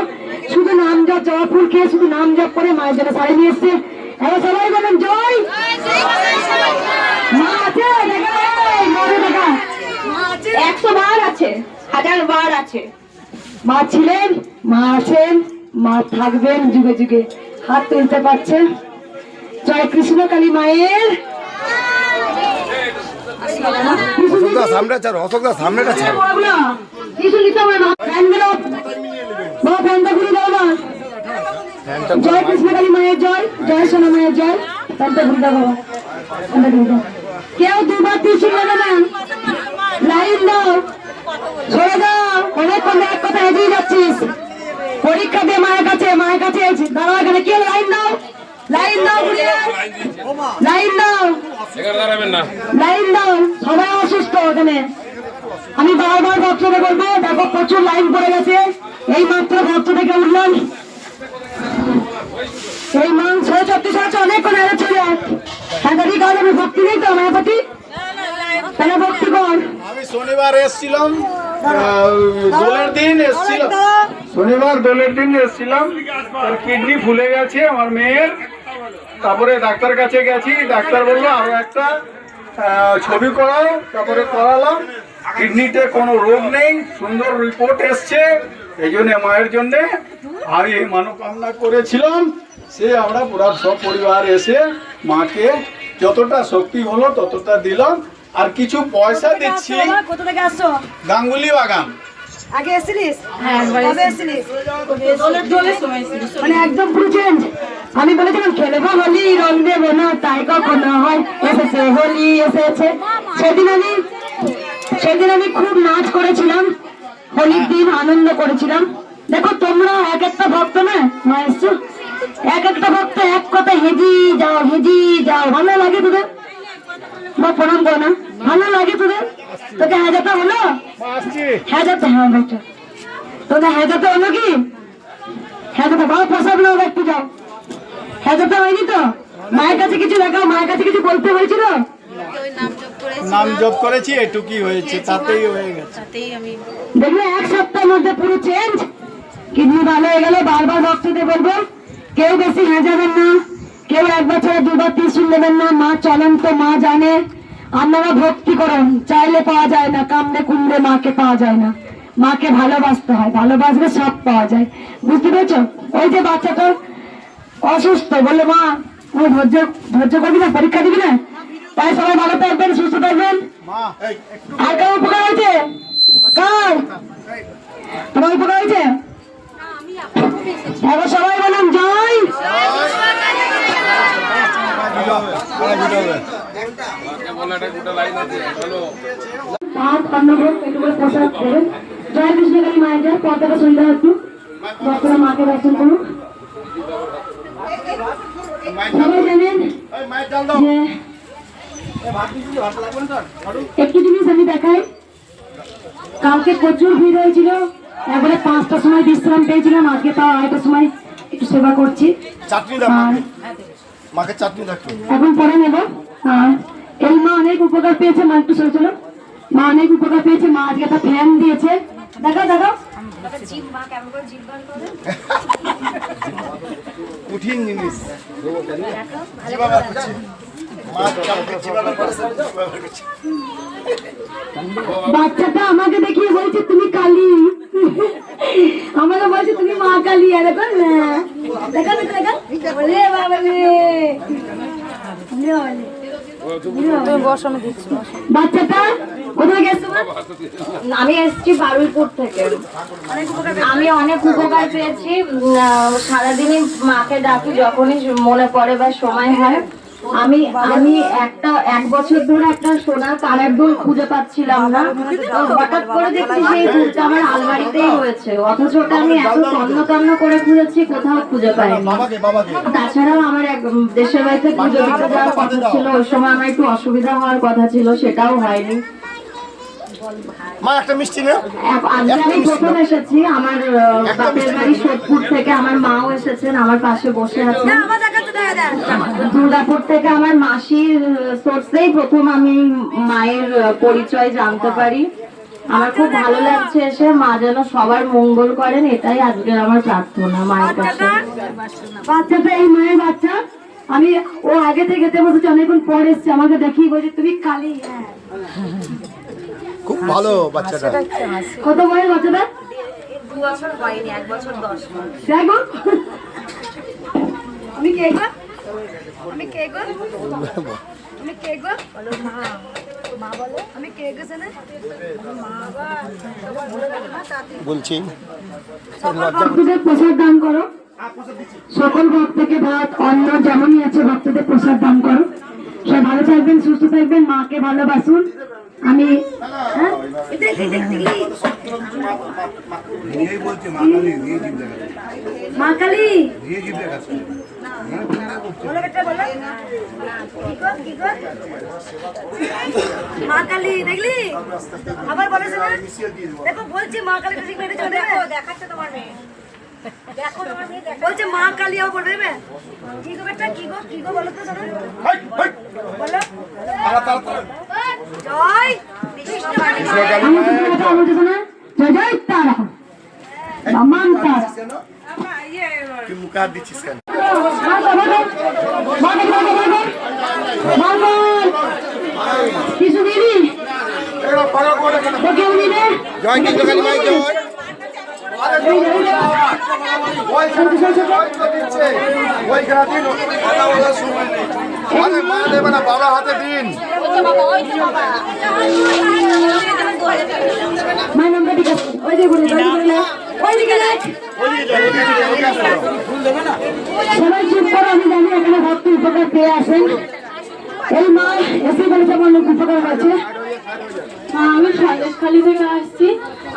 শুধু নাম জপ, জবা ফুল খেয়ে শুধু নাম জপ করে মায়ের জন্য শাড়ি নিয়ে এসছে। এবার সবাই বলেন জয় মা। আছে দেখা, মনে দেখা 100 বার আছে, 1000 বার আছে। মা ছিলেন, মা আছেন, মা থাকবেন যুগে যুগে। হাত তুলতে পারছে। জয় কৃষ্ণকালী মায়ের। সামনেটা ছাড়ো, অশোকদা সামনেটা ছাড়ো। কিছু নিতে হবে না, ফ্যানগুলো মা, ফ্যানটা ঘুরে দাও না। জয় কৃষ্ণকালী মায়ের জয়, জয় সোনা মায়ের জয়। ফ্যানটা ঘুরে দাও বাবা, ফ্যানটা ঘুরে দাও। কেউ 2 বার 3 নেবে না, লাইন দাও, সরে দাও। অনেকক্ষণ এক কথা এগিয়ে যাচ্ছিস। পরীক্ষা দিয়ে মায়ের কাছে, মায়ের কাছে দাঁড়াও। এখানে কেউ লাইন দাও, লাইন দাও, লাইন দাও, লাইন দাও। সবাই অসুস্থ এখানে। আমি বারবার ভক্তদের বলবো, দেখো প্রচুর লাইন পড়ে গেছে। এই মাত্র ভক্ত থেকে উঠলাম। এই মাংস 36 আছে, অনেকক্ষণ আগে চলে আস। ঠিক আছে, আমি ভক্তি নেই তো আমার প্রতি, তাহলে ভক্তি কর। আমি শনিবার এসেছিলাম, দোলের দিন এসেছিলাম, শনিবার দোলের দিন এসেছিলাম। তার কিডনি ফুলে গেছে আমার মেয়ের। তারপরে ডাক্তার কাছে গেছি, ডাক্তার বললো আরো একটা ছবি করাও। তারপরে করালাম, কিডনিতে কোনো রোগ নেই, সুন্দর রিপোর্ট এসছে। এই জন্য মায়ের জন্য আমি এই মনোকামনা করেছিলাম। সে আমরা পুরা সব পরিবার এসে মাকে যতটা শক্তি হলো ততটা দিলাম। আর কিছু পয়সা দিচ্ছি। কোথা থেকে আসছো? গাঙ্গুলি বাগান। আগে এসেছিলিস? কবে এসেছিলিস? মানে একদম পুরো চেঞ্জ। আমি বলেছিলাম খেলবো হোলি, রং দেবো না, তাই কখনো হয়। এসেছে হোলি, এসেছে। সেদিন আমি খুব নাচ করেছিলাম, হোলির দিন আনন্দ করেছিলাম। দেখো তোমরা এক একটা ভক্ত না মা এসছো, এক একটা ভক্ত এক কথা হেজি যাও, হেজি যাও। ভালো লাগে তোদের? বা প্রণাম করো না, ভালো লাগে তোদের? তোকে হাজারটা হলো? হাজারটা, হ্যাঁ বেটা তোদের হাজারটা হলো কি? হাজারটা বাবা প্রসাদ নাও, একটু যাও। হাজারটা হয়নি তো? মায়ের কাছে কিছু দেখাও, মায়ের কাছে কিছু বলতে হয়েছিল? নাম জপ করেছি, এটুকুই হয়েছে, তাতেই হয়ে গেছে। দেখলে 1 সপ্তাহের মধ্যে পুরো চেঞ্জ। কিডনি ভালো হয়ে গেল। বারবার ভক্তদের বলবো, কেউ বেশি হাজাবেন না, কেউ 1 বছরে 2 বার 3 নেবেন না। মা চলন্ত, মা জানে। আপনারা ভক্তি করুন, চাইলে পাওয়া যায় না, কামড়ে কুমড়ে মাকে পাওয়া যায় না। মাকে ভালোবাসতে হয়, ভালোবাসলে সব পাওয়া যায়। বুঝতে পেরেছ? ওই যে বাচ্চাটা অসুস্থ, বললো মা আমি ধৈর্য করবি না, পরীক্ষা দিবি না, তাই সবাই ভালো থাকবেন, সুস্থ থাকবেন। আর কার উপকার হয়েছে? কার তোমার উপকার হয়েছে? এবার সবাই বলুন জয়। জয় কৃষ্ণকালী মায়ের জয়। পতাকা সন্ধ্যা একটু ভক্তরা মাকে দর্শন করুন। সবাই জানেন যে একটু জিনিস আমি দেখাই। কালকে প্রচুর ভিড় হয়েছিল, একবারে 5টার সময় বিশ্রাম পেয়েছিলাম। আজকে তাও 8টার সময় একটু সেবা করছি। মাকে চাটনি দেখো এখন পরে নেব। আর উপকার পেয়েছে। মা একটু চলো চলো, মা অনেক উপকার পেয়েছে। মা আজকে একটা ফ্যান দিয়েছে, দেখাও দেখাও। কঠিন জিনিস বাচ্চাটা আমাকে দেখিয়ে বলছে তুমি কালী, আমাকে বলছে তুমি মা কালী। আর এখন দেখা দেখা দেখা বলে বাবা রে, বাচ্চাটা কোথায় গেছে? আমি এসেছি বারুইপুর থেকে। আমি অনেক উপকার পেয়েছি। সারাদিনই মাকে ডাকি যখনই মনে পড়ে বা সময় হয়। আমি আমি এক বছর ধরে একটা সোনার কানের দুল খুঁজে পাচ্ছিলাম না। তো হঠাৎ করে দেখছি সেই দুলটা আমার আলমারিতেই হয়েছে, অথচ ওটা আমি এত তন্ন করে খুঁজেছি, কোথাও খুঁজে পাইনি। তাছাড়াও আমার এক দেশের বাড়িতে পুজো দিতে যাওয়ার কথা ছিল, ওই সময় আমার একটু অসুবিধা হওয়ার কথা ছিল, সেটাও হয়নি। মা একটা মিষ্টি না, আজকে আমি প্রথম এসেছি আমার বাপের বাড়ি সোদপুর থেকে। আমার মাও এসেছেন, আমার পাশে বসে আছেন। দুর্গাপুর থেকে আমার মাসির সোর্সেই প্রথম আমি মায়ের পরিচয় জানতে পারি। আমার খুব ভালো লাগছে এসে। মা যেন সবার মঙ্গল করেন, এটাই আজকে আমার প্রার্থনা মায়ের কাছে। বাচ্চাটা এই মায়ের বাচ্চা। আমি ও আগে থেকে বসেছি, অনেকক্ষণ পর এসছে, আমাকে দেখিয়ে বলছে তুমি কালী। হ্যাঁ, খুব ভালো বাচ্চাটা। কত বয়স বাচ্চাটা? 2 বছর হয়নি, 1 বছর 10 মাস। দেখো আমি কে গো? আমি কে গো? আমি কে গো? বলো মা। মা বলো আমি কে গো? জানে মা বলছি ভক্তদের প্রসাদ দান করো, সকল ভক্তকে ভাত অন্ন যেমনই আছে ভক্তদের প্রসাদ দান করো। সব ভালো থাকবেন, সুস্থ থাকবেন, মাকে ভালোবাসুন। আমি মা কালী বলো বেটা বলো। কি গো? মা কালী দেখলি? আবার বলেছে না? দেখো বলছি মা কালী ঠিক মেরে চলে দেখো, দেখাচ্ছে তোমার মেয়ে। দেখো তোমার মেয়ে বলছে মা কালী আও বলবে না। কি গো বেটা কি গো বলো তো শোনো। বলো জয় কৃষ্ণ কালী। জয় জয় তারা মামান তারা। তুই মুখ হাত দিচ্ছিস কেন? কিছু দিবি? জয় কৃষ্ণ কালী মাই জয়। মা দেবে না, বাবা হাতে দিন। মায়ের নামটা ঠিক আছে, ওই যে বলে ওইদিকে সবাই চুপ করো। আমি জানি এখানে ভক্ত উপকার পেয়ে আসেন। এই মা এসে বলেছে আমার লোক উপকার হয়েছে। আমি সন্দেশখালী থেকে আসছি।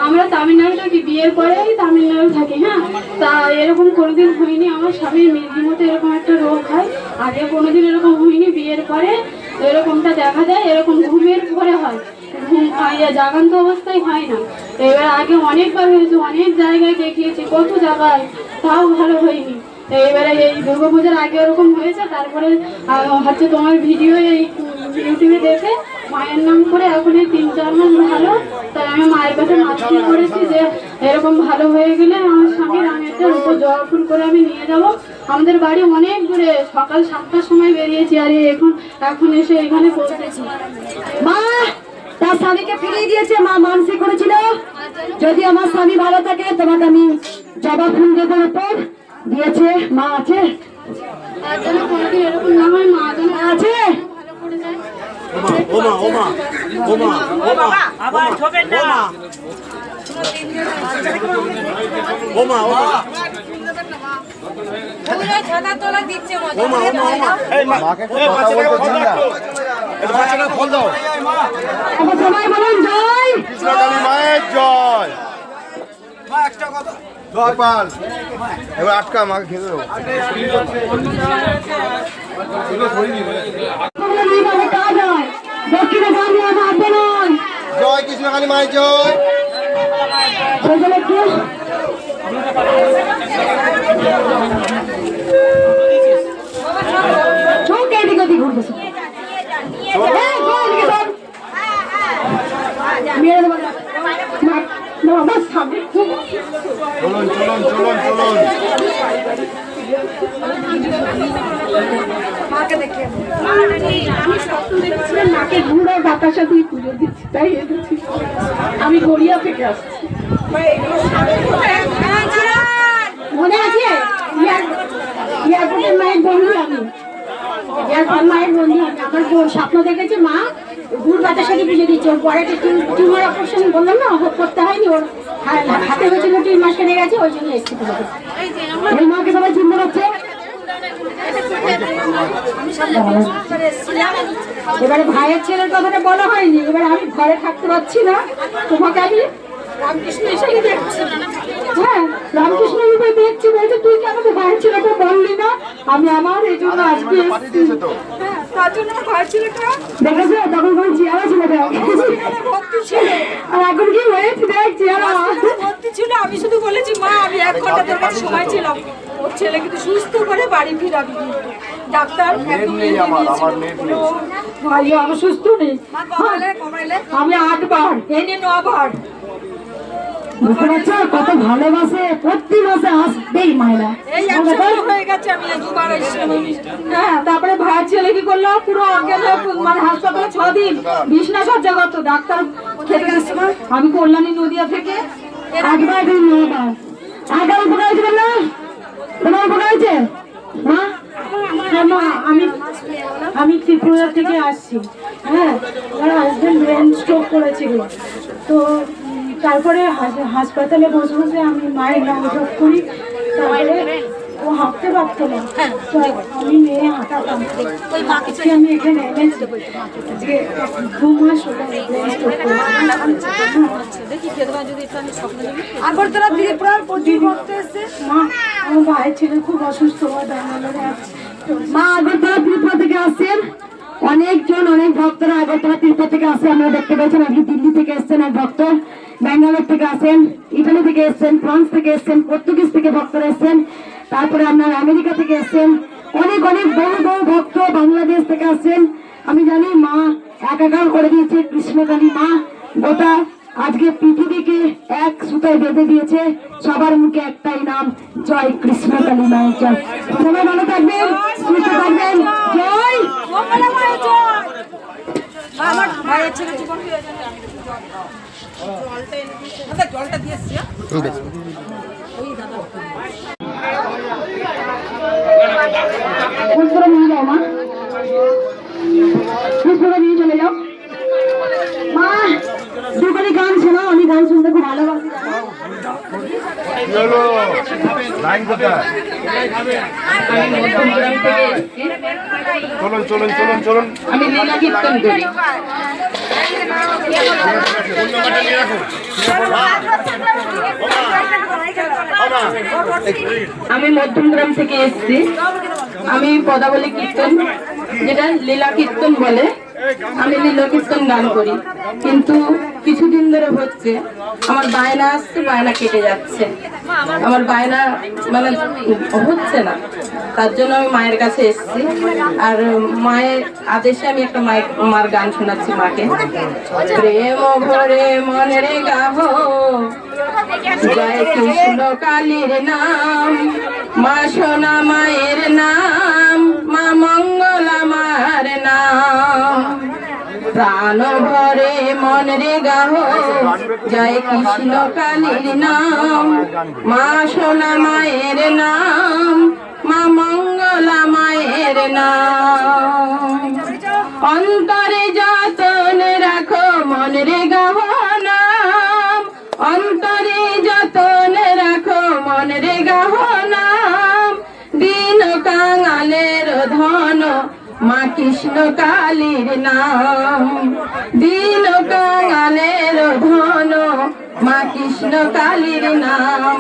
আমরা তামিলনাড়ু থাকি, বিয়ের পরে তামিলনাড়ু থাকি। হ্যাঁ, তা এরকম কোনোদিন হয়নি। আমার স্বামীর মেয়ের মতো এরকম একটা রোগ হয়, আগে কোনোদিন এরকম হয়নি। বিয়ের পরে এরকমটা দেখা যায়, এরকম ঘুমের পরে হয়, ঘুম জাগান্ত অবস্থায় হয় না। এবার আগে অনেকবার হয়েছে, অনেক জায়গায় দেখিয়েছি, কত জায়গায়, তাও ভালো হয়নি। এবারে এই দুর্গাপূজার আগে ওরকম হয়েছে, তারপরে হচ্ছে তোমার ভিডিও এই ইউটিউবে দেখে মায়ের নাম করে এখন এই 3-4 মাস ভালো। তাই আমি মায়ের কাছে মাছটি করেছি যে এরকম ভালো হয়ে গেলে আমার স্বামীর আমি একটা উপর জবা ফুল করে আমি নিয়ে যাব। আমাদের বাড়ি অনেক দূরে, সকাল 7টার সময় বেরিয়েছি, আর এখন এসে এখানে পৌঁছেছি। মা তার স্বামীকে ফিরিয়ে দিয়েছে। মা মানসিক করেছিল যদি আমার স্বামী ভালো থাকে তোমাকে আমি জবা ফুল দেবো উপর দিয়েছে। মা আছে, তার জন্য কোনোদিন এরকম না হয়, মা যেন আছে। সবাই বলুন জয় কৃষ্ণ কালী মায়ের জয়। জয় পাল। এবার আটকা, মাকে খেতে দেবো। কাজ হয়, দক্ষিণে গান আসবে নয়। জয় কৃষ্ণ কালী মায়ের জয়। সেখানে একটু চোখ এদিকে ওদিকে ঘুরতেছে। চলুন চলুন চলুন চলুন। আমি স্বপ্ন দেখছিলাম মাকে ঘুরে বাতাসা দিয়ে পুজো দিচ্ছি, তাই এসেছি। আমি গড়িয়া থেকে আসছি। মনে আছে এয়ারপোর্টের মায়ের বন্ধু আমি, এয়ারপোর্ট মায়ের বন্ধু আমি। আমার স্বপ্ন দেখেছে মা গুড় বাতাসা দিয়ে পুজো দিচ্ছে। ওর পরে টিউমার অপারেশন বললাম না, করতে হয়নি, ওর হাতে হয়েছিল 3 মাস কেটে গেছে, ওই জন্য এসেছি পুজো করতে। এই মাকে সবাই চিনতে পারছে। এবারে ভাইয়ের ছেলের কথাটা বলা হয়নি, এবারে আমি ঘরে থাকতে পারছি না, তোমাকে আমি রামকৃষ্ণ হিসেবে দেখছি। হ্যাঁ, রামকৃষ্ণ হিসেবে দেখছি বলছে তুই কি আমাকে ভাইয়ের ছেলেটা বললি না? আমি আমার এই জন্য আজকে এসেছি। হ্যাঁ, তার জন্য আমার ভাইয়ের ছেলেটা দেখেছো তখন কোন চেয়ারা ছিল ভর্তি ছিল, আর এখন কি হয়েছে দেখ চেয়ারা ভর্তি ছিল। আমি শুধু বলেছি মা আমি 1 ঘন্টা তোর কাছে সময় ছিলাম, ওর ছেলে কিন্তু সুস্থ করে বাড়ি ফিরাবি। ডাক্তার ভাই আমি সুস্থ নেই, আমি 8 বার এই নিয়ে 9 বার। বুঝতে পারছো কত ভালোবাসে, প্রতি মাসে আসবেই মায়েরা। এই 1 সপ্তাহ হয়ে গেছে আমি 2 বার এসেছিলাম। হ্যাঁ, তারপরে ভাইয়ের ছেলে কি করলো, পুরো অজ্ঞান হয়ে মানে হাসপাতালে 6 দিন বিছনা সজ্জা করতো, ডাক্তার খেতে গেছে। আমি কল্যাণী নদিয়া থেকে একবার 9 বার আগাম উপকার হয়েছে না, তোমার উপকার হয়েছে মা? হ্যাঁ মা, আমি ত্রিপুরা থেকে আসছি। হ্যাঁ, আমার হাজব্যান্ড ব্রেন স্ট্রোক করেছিল, তো তারপরে হাসপাতালে বসে বসে আমি মায়ের নাম জপ করি। তারপরে ও হাঁটতে পারতো না, তো আমি মেয়ে হাঁটাতাম। আজকে আমি এখানে এনেছি, আজকে 2 মাস হলো ব্রেন স্ট্রোক আগরতলা ত্রিপুরার প্রচুর ভক্ত এসছে। মা, আমার ভাইয়ের ছেলে খুব অসুস্থ, ব্যাঙ্গালোরে আছে। মা আগরতলা ত্রিপুরা থেকে আসছেন অনেকজন, অনেক ভক্তরা আগরতলা ত্রিপুরা থেকে আসে। আমরা দেখতে পেয়েছেন আজকে দিল্লি থেকে এসছেন এক ভক্ত, ব্যাঙ্গালোর থেকে আসেন, ইটালি থেকে এসছেন, ফ্রান্স থেকে এসছেন, পর্তুগিজ থেকে ভক্তরা এসছেন, তারপরে আপনার আমেরিকা থেকে এসছেন, অনেক অনেক বড় বড় ভক্ত বাংলাদেশ থেকে আসছেন। আমি জানি মা একাকার করে দিয়েছে, কৃষ্ণকালী মা গোটা আজকে পৃথিবীকে এক সুতায় বেঁধে দিয়েছে। সবার মুখে একটাই নাম, জয় কৃষ্ণকালী মায়ের জয়। সবাই ভালো থাকবেন, সুস্থ থাকবেন, জয় আমার ভাইয়ের ছেলে জীবন ফিরে যাবে। জলটা দিয়ে এসছি। পুষ্পটা নিয়ে যাও মা, পুষ্পটা নিয়ে চলে যাও মা। দুপুরে গান শোনাও, আমি গান শুনতে খুব ভালোবাসি। চলুন চলুন চলুন চলুন। আমি লীলা কীর্তন করি। আমি মধ্যমগ্রাম থেকে এসেছি। আমি পদাবলী কীর্তন, যেটা লীলা কীর্তন বলে, আমি লীলা কীর্তন গান করি। কিন্তু কিছুদিন ধরে হচ্ছে আমার বায়না আসছে, বায়না কেটে যাচ্ছে, আমার বায়না মানে হচ্ছে না। তার জন্য আমি মায়ের কাছে এসেছি, আর মায়ের আদেশে আমি একটা মার গান শোনাচ্ছি মাকে। প্রেম ভরে মনের গাহ, জয় কৃষ্ণ কালীর নাম, মা সোনা মায়ের নাম, মা মঙ্গলা মার নাম। প্রাণ ভরে মনের গাহ, জয় কৃষ্ণ কালীর নাম, মা সোনা মায়ের নাম, মা মঙ্গলা মায়ের নাম। অন্তরে যতন রাখো মনের গাহ নাম, অন্তরে যতন রাখো মনের গাহ নাম। দিন কাঙালের ধন, মা কৃষ্ণ কালীর নাম। দিন কাঙালের ধন, মা কৃষ্ণ কালীর নাম,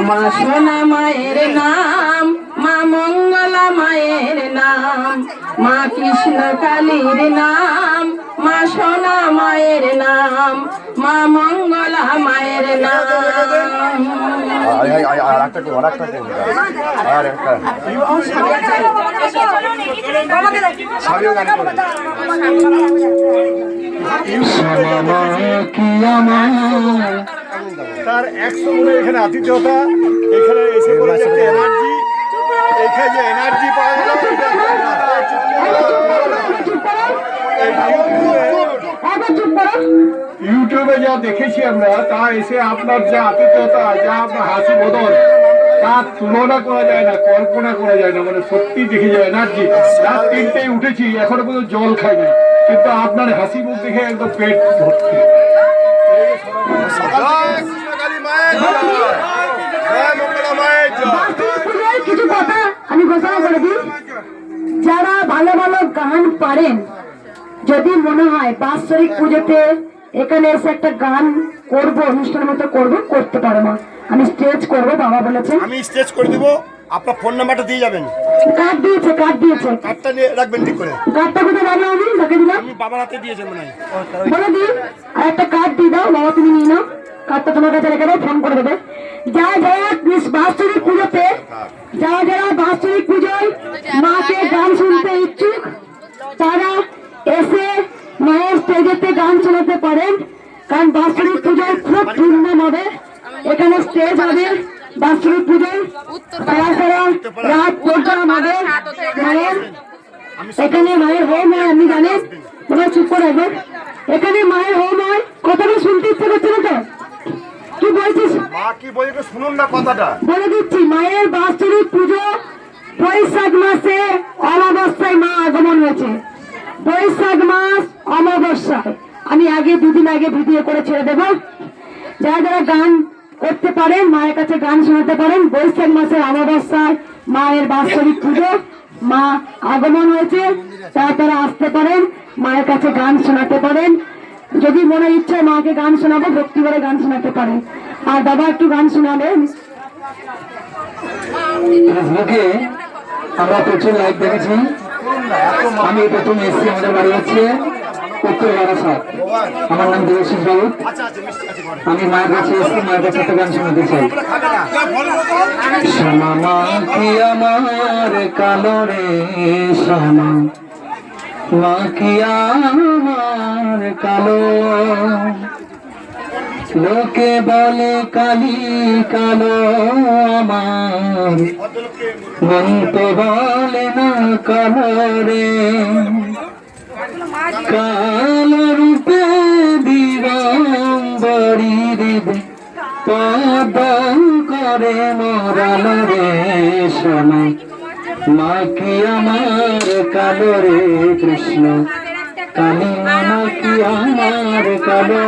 মা সোনা মায়ের নাম, মা মঙ্গলা মায়ের নাম, মা কৃষ্ণ কালীর নাম, মা সোনা মায়ের নাম, মা মঙ্গলা মায়ের নাম। তার 100 গুণের এখানে আতিথ্যতা, এখানে এসে করে যে একটা এনার্জি, এখানে যে এনার্জি পাওয়া গেল ইউটিউবে যা দেখেছি আমরা, তা এসে আপনার যা আতিথ্যতা, যা আপনার হাসি বদল, তার তুলনা করা যায় না, কল্পনা করা যায় না। মানে সত্যি দেখে যায় এনার্জি। রাত 3টায় উঠেছি, এখনো পর্যন্ত জল খাইনি, কিন্তু আপনার হাসি মুখ দেখে একদম পেট ভর্তি। কিছু কথা আমি ঘোষণা করে দিই, যারা ভালো ভালো গান পারেন, যদি মনে হয় বাৎসরিক পুজোতে এখানে এসে একটা গান করব, অনুষ্ঠানের মতো করব, করতে পারো না, আমি স্টেজ করব, বাবা বলেছে। আমি স্টেজ করে দিব, আপনার ফোন নাম্বারটা দিয়ে যাবেন। কার্ড দিয়েছে, কার্ড দিয়েছে, কার্ডটা নিয়ে রাখবেন ঠিক করে। কার্ডটা কোথায় রাখলাম আমি? তাকে দিলাম, আমি বাবার হাতে দিয়েছেন মনে হয়। বলে দিই, আর একটা কার্ড দিয়ে দাও, বাবা তুমি নিয়ে নাও, কার্ডটা তোমার কাছে রেখে দাও, ফোন করে দেবে। যারা যারা বাৎসরিক পুজোতে, যারা যারা বাৎসরিক পুজোয় মাকে গান শুনতে ইচ্ছুক, তারা এসে মায়ের স্টেজেতে গান শোনাতে পারেন। কারণ বাৎসরিক পুজোয় খুব ধুমধাম হবে, এখানে স্টেজ হবে বাৎসরিক পুজোয়, সারা সারা রাত প্রোগ্রাম হবে মায়ের। এখানে মায়ের হোম হয়, আপনি জানেন, তোমরা চুপ করে রাখবেন। এখানে মায়ের হোম হয়, কথাটা শুনতে ইচ্ছে করছে না তো? কি বলছিস? মা কি বলছে শুনুন না কথাটা। বলে দিচ্ছি, মায়ের বাৎসরিক পুজো বৈশাখ মাসে অমাবস্যায় মা আগমন হয়েছে। বৈশাখ মাস অমাবস্যায়, আমি আগে 2 দিন আগে ভিডিও করে ছেড়ে দেবো। যারা যারা গান করতে পারেন, মায়ের কাছে গান শোনাতে পারেন, বৈশাখ মাসের অমাবস্যায় মায়ের বাৎসরিক পুজো, মা আগমন হয়েছে, তারা আসতে পারেন, মায়ের কাছে গান শোনাতে পারেন। যদি মনে ইচ্ছা মাকে গান শোনাবো, ভক্তি করে গান শোনাতে পারেন। আর বাবা একটু গান শোনাবেন। ফেসবুকে আমরা প্রচুর লাইভ দেখেছি। আমি প্রথম এসেছি, আমাদের বাড়ি হচ্ছে উত্তর বারাসাত। আমার নাম দেবশিস বাবু। আমি মায়ের কাছে এসেছি, মায়ের কাছে একটা গান শোনাতে চাই। শ্যামা মা কি আমার কালো রে, শ্যামা মা কি আমার কালো, লোকে বলে কালি কালো আমার, মন তো বলে না কালো রে, কালো রূপে দিগম্বরী হৃদে পদ করে মরালো রে, সোনা মা কি আমার কালো রে, কৃষ্ণ কালী মা কি আমার কালো।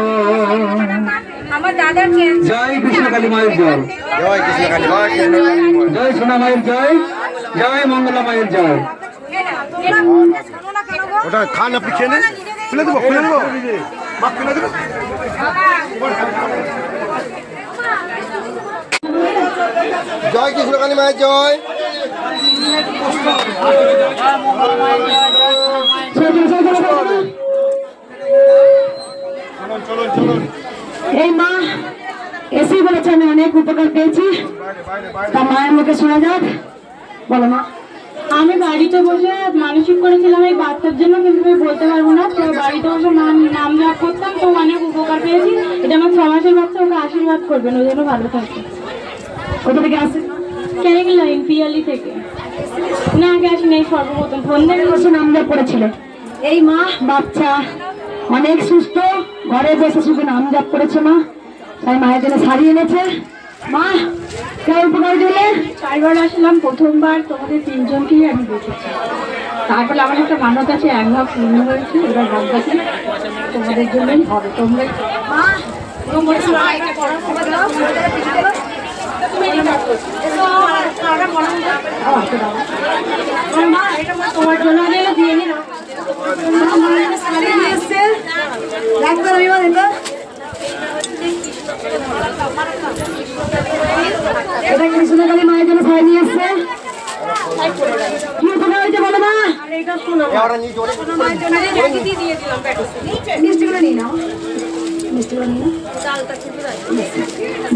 জয় কৃষ্ণ কালী মায়ের জয়, জয় কৃষ্ণ কালী মা, জয় সোনা মায়ের জয়, জয় মঙ্গলা মায়ের জয়। ওটা খান, আপনি খেয়ে নেন। খুলে দেবো, খুলে দেবো, মা খুলে দেবো। জয় কৃষ্ণ কালী মায়ের জয়। এই মা এসেই বলেছে আমি অনেক উপকার পেয়েছি, তা মায়ের মুখে শোনা যাক। বলো মা। আমি বাড়িতে বসে মানসিক করেছিলাম এই বাচ্চার জন্য, কিন্তু আমি বলতে পারবো না। তো বাড়িতে বসে নাম জপ করতাম, তো অনেক উপকার পেয়েছি। এটা আমার 6 মাসের বাচ্চা, ওকে আশীর্বাদ করবেন, ওই জন্য ভালো থাকে। কোথা থেকে আসে? ক্যানিং লাইন পিয়ালি থেকে। না আগে আসি নেই, সর্বপ্রথম ফোন দেখে বসে নাম জপ করেছিল। এই মা বাচ্চা অনেক সুস্থ, ঘরে বসে শুধু নাম জপ করেছে মা, তাই মায়ের জন্য শাড়ি এনেছে। মা কেমন উপকার দিলে? 4 বার আসলাম, প্রথমবার তোমাদের 3 জনকেই আমি দেখেছি। তারপরে আমার একটা মানত আছে, 1 ভাগ পূর্ণ হয়েছে। এবার ভাগ আছে তোমাদের জন্যই হবে। তোমরা তোমার জন্য দিয়ে নিলাম। এটা কৃষ্ণকালী মায়ের জন্য শাড়ি নিয়ে এসছে। কি উপকার হয়েছে বলো মা? মিষ্টিগুলো নিয়ে নাও, মিষ্টিগুলো নিয়ে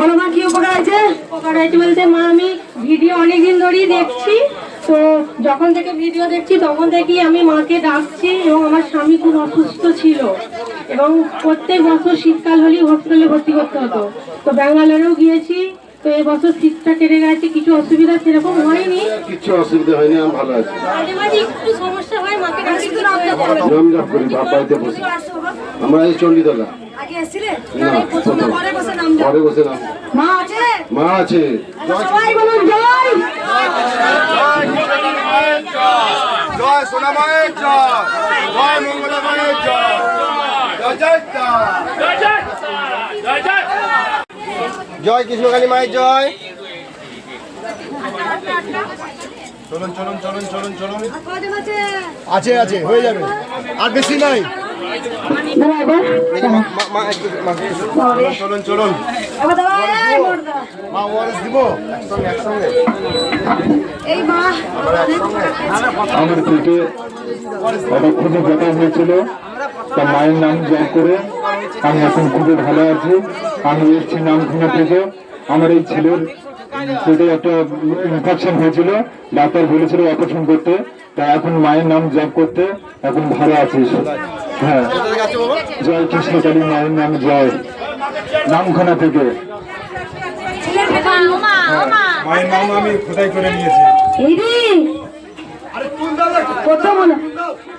বলো মা কি উপকার হয়েছে? উপকার হয়েছে বলতে মা, আমি ভিডিও অনেকদিন ধরেই দেখছি, তো যখন থেকে ভিডিও দেখছি তখন থেকেই আমি মাকে ডাকছি, এবং আমার স্বামী খুব অসুস্থ ছিল এবং প্রত্যেক বছর শীতকাল হলেই হসপিটালে ভর্তি করতে হতো। তো ব্যাঙ্গালোরেও গিয়েছি, তো এবছর শীতটা কেটে গেছে, কিছু অসুবিধা সেরকম হয়নি। কিছু অসুবিধা হয়নি, আমি ভালো আছি। মাঝে মাঝে একটু সমস্যা হয়, মাকে ডাকি তো নাম জপ করি বাড়িতে বসে। আমরা এই চণ্ডীতলা। আগে এসেছিলে? না, ঘরে বসে নাম জপ। ঘরে বসে নাম। মা আছে? মা আছে। সবাই বলুন জয়। জয় সোনা মায়ের জয়, জয় মঙ্গলা মায়ের জয়, জয় জয় জয় কৃষ্ণকালী মায়ের জয়। চলুন চলুন চলুন চলুন চলুন। আছে আছে, হয়ে যাবে, আর বেশি নাই। চলুন চলুন। মা ওয়ারেস দিব একসঙ্গে। এই মা আমার পেটে একটা খুবই ব্যথা হয়েছিল, তা মায়ের নাম জপ করে আমি এখন খুবই ভালো আছি। আমি এসেছি নামখানা থেকে। আমার এই ছেলের পেটে একটা ইনফেকশন হয়েছিল, ডাক্তার বলেছিল অপারেশন করতে, তা এখন মায়ের নাম জপ করতে এখন ভালো আছিস। হ্যাঁ, জয় কৃষ্ণকালী মায়ের নাম জয়, নামখানা থেকে। মায়ের নাম আমি খোদাই করে নিয়েছি।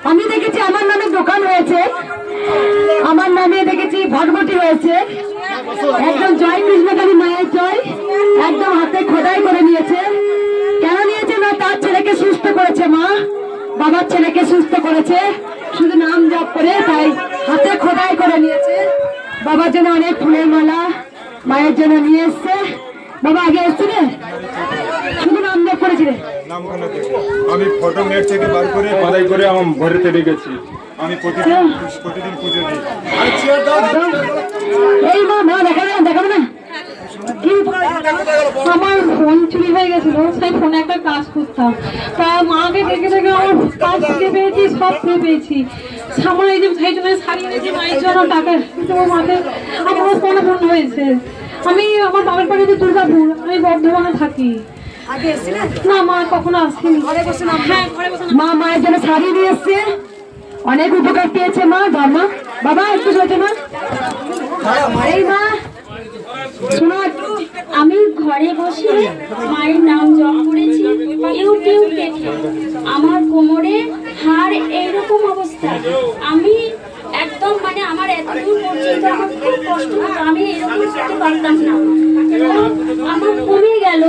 আমি দেখেছি আমার নামে দোকান হয়েছে, আমার নামে দেখেছি ভটভটি হয়েছে, একদম জয় কৃষ্ণকালী মায়ের জয়, একদম হাতে খোদাই করে নিয়েছে। কেন নিয়েছে না, তার ছেলেকে সুস্থ করেছে মা, বাবার ছেলেকে সুস্থ করেছে শুধু নাম জপ করে, তাই হাতে খোদাই করে নিয়েছে। বাবার জন্য অনেক ফুলের মালা মায়ের জন্য নিয়ে এসছে। বাবা আগে এসছিলে, শুধু নাম জপ করেছিলে? আমি ফটো নেট থেকে বার করে খোদাই করে আমার ঘরেতে রেখেছি। আমি প্রতিদিন পুজো দিই। এই মা মা দেখাবে না, দেখাবে না? আমার ফোন চুরি হয়ে গেছিল, সেই ফোনে একটা কাজ করতাম, তা মাকে দেখে দেখে আমার কাজ শিখে পেয়েছি, সব পেয়ে পেয়েছি। সামনে এই যে সেই জন্য সারিয়ে নিয়েছি মায়ের জন্য টাকা, কিন্তু আমার মাকে আমার ফোনে ফোন হয়েছে। আমি আমার বাবার বাড়িতে দুর্গাপুর, আমি বর্ধমানে থাকি। আগে এসেছিলে? না মা কখনো আসেনি। ঘরে বসে নাম জপ। হ্যাঁ ঘরে বসে মা মায়ের জন্য শাড়ি নিয়ে এসছে, অনেক উপকার পেয়েছে মা। ধর্মা বাবা একটু সোজা মা, এই মা শোনো একটু। আমি ঘরে বসে মায়ের নাম জপ করেছি, ইউটিউব দেখে। আমার কোমরে হাড় এইরকম অবস্থা, আমি একদম মানে আমার এতদূর পর্যন্ত আমার খুব কষ্ট হতো, আমি এরকম করতে পারতাম না। আমার কমে গেল,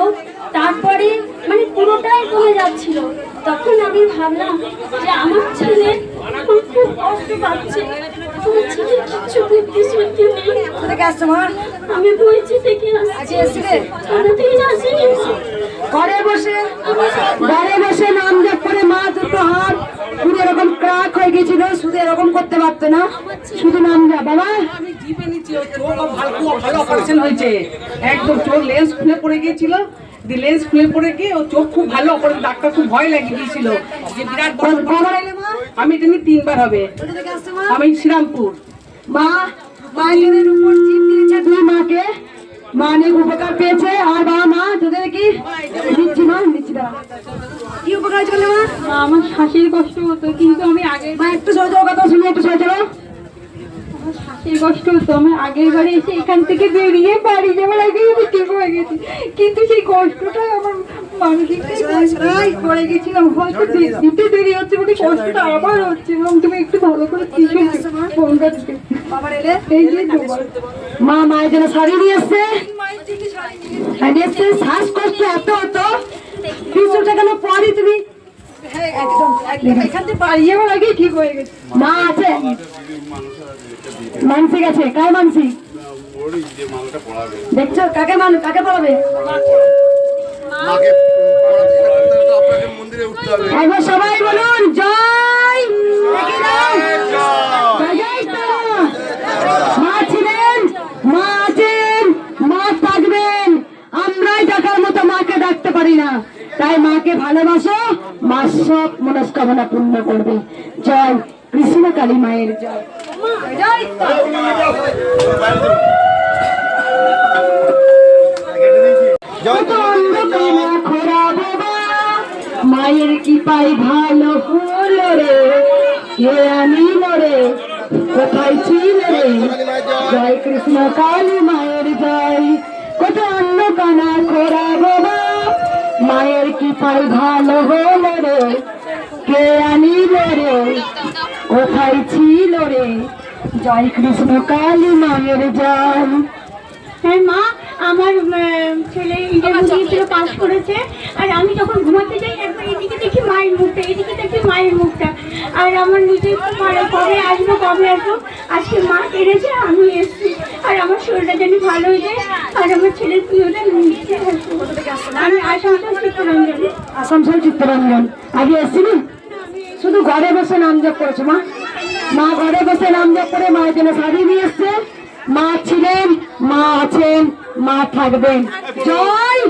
তারপরে মানে পুরোটাই কমে যাচ্ছিল। তখন আমি ভাবলাম যে আমার ছেলে খুব কষ্ট পাচ্ছে, আমার ছেলে কিচ্ছু বুদ্ধি শুদ্ধি নেই। আমি বইছি থেকে ঘরে বসে নাম জপ করে মা দুটো হাত পুরো এরকম ক্রাক হয়ে গেছিল, শুধু এরকম করতে পারতো না, শুধু নাম জপ। বাবা আমি জিপে নিচ্ছি, ওর চোখ ভালো অপারেশন হয়েছে, একদম চোখ লেন্স খুলে পড়ে গিয়েছিল, লেন্স খুলে পড়ে গিয়ে ও চোখ খুব ভালো অপারেশন, ডাক্তার খুব ভয় লাগিয়ে দিয়েছিল যে বিরাট বড়। আমি এটা নিয়ে 3 বার হবে। আমি শ্রীরামপুর। মা মায়ের উপর জিপ দিয়েছে দুই মাকে, মা অনেক উপকার পেয়েছে। আর বাবা মা তোদের কি দিচ্ছি মা, দিচ্ছি দাঁড়া। কি উপকার চলে মা? আমার শ্বাসের কষ্ট হতো, কিন্তু আমি আগে মা একটু সরে যাও, কথা শুনে একটু সরে যাও। শ্বাসের কষ্ট হতো, আমি আগের বারে এসে এখান থেকে বেরিয়ে বাড়ি যাওয়ার আগে আমি ঠিক হয়ে গেছি, কিন্তু সেই কষ্টটা আমার মানসিক পড়ে গেছিলাম, হয়তো দিতে দেরি হচ্ছে বলে কষ্টটা আবার হচ্ছে। এবং তুমি একটু ভালো করে ফোনটা দিতে এই যে মা মায়ের জন্য শাড়ি নিয়ে এসছে, শ্বাসকষ্ট এত হতো, 200 টাকা পরে তুমি এখান থেকে বাড়ি যাওয়ার আগে ঠিক হয়ে গেছে। মা আছে, মানসিক আছে, কার মানসিক দেখছো? কাকে কাকে পড়াবে? একবার সবাই বলুন জয়। মা ছিলেন, মা আছেন, মা থাকবেন, আমরাই ডাকার মতো মাকে ডাকতে পারি না, তাই মাকে ভালোবাসো, মা সব মনস্কামনা পূর্ণ করবে। জয় কৃষ্ণকালী মায়ের জয়। জয় মায়ের কি পাই ভালো হলো রে, কে আনিল রে, কোথায় ছিল রে, জয় কৃষ্ণ কালী মায়ের জয়, কত অন্য কানা খোরা বাবা, মায়ের কি পাই ভালো হলো রে, কে আনিল রে, কোথায় ছিল রে, জয় কৃষ্ণ কালী মায়ের জয়। হ্যাঁ মা, আমার ছেলে ইন্টারভিউ দিয়েছিল, পাস করেছে। আর আমি যখন ঘুমাতে যাই একবার এদিকে দেখি মায়ের মুখটা, এদিকে দেখি মায়ের মুখটা। আর আমার নিজে কবে আসবো কবে আসবো, আজকে মা এনেছে, আমি এসছি। আর আমার শরীরটা যেন ভালো হয়ে যায়, আর আমার ছেলের প্রিয়টা নিচ্ছে। আমি আসানসোল চিত্তরঞ্জন। আসানসোল চিত্তরঞ্জন। আগে এসছিলি? শুধু ঘরে বসে নাম জপ করেছো মা? মা ঘরে বসে নাম জপ করে মায়ের জন্য শাড়ি নিয়ে এসছে। মা ছিলেন, মা আছেন, মা থাকবেন। জয়।